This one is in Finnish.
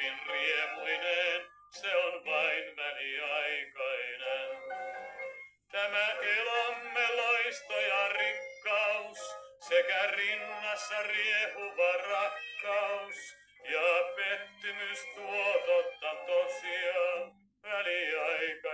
kovin riemuinen, se on vain väliaikainen. Tämä elämme loisto ja rikkaus, sekä rinnassa riehuva rakkaus, ja pettymys tuo totta tosiaan väliaikainen.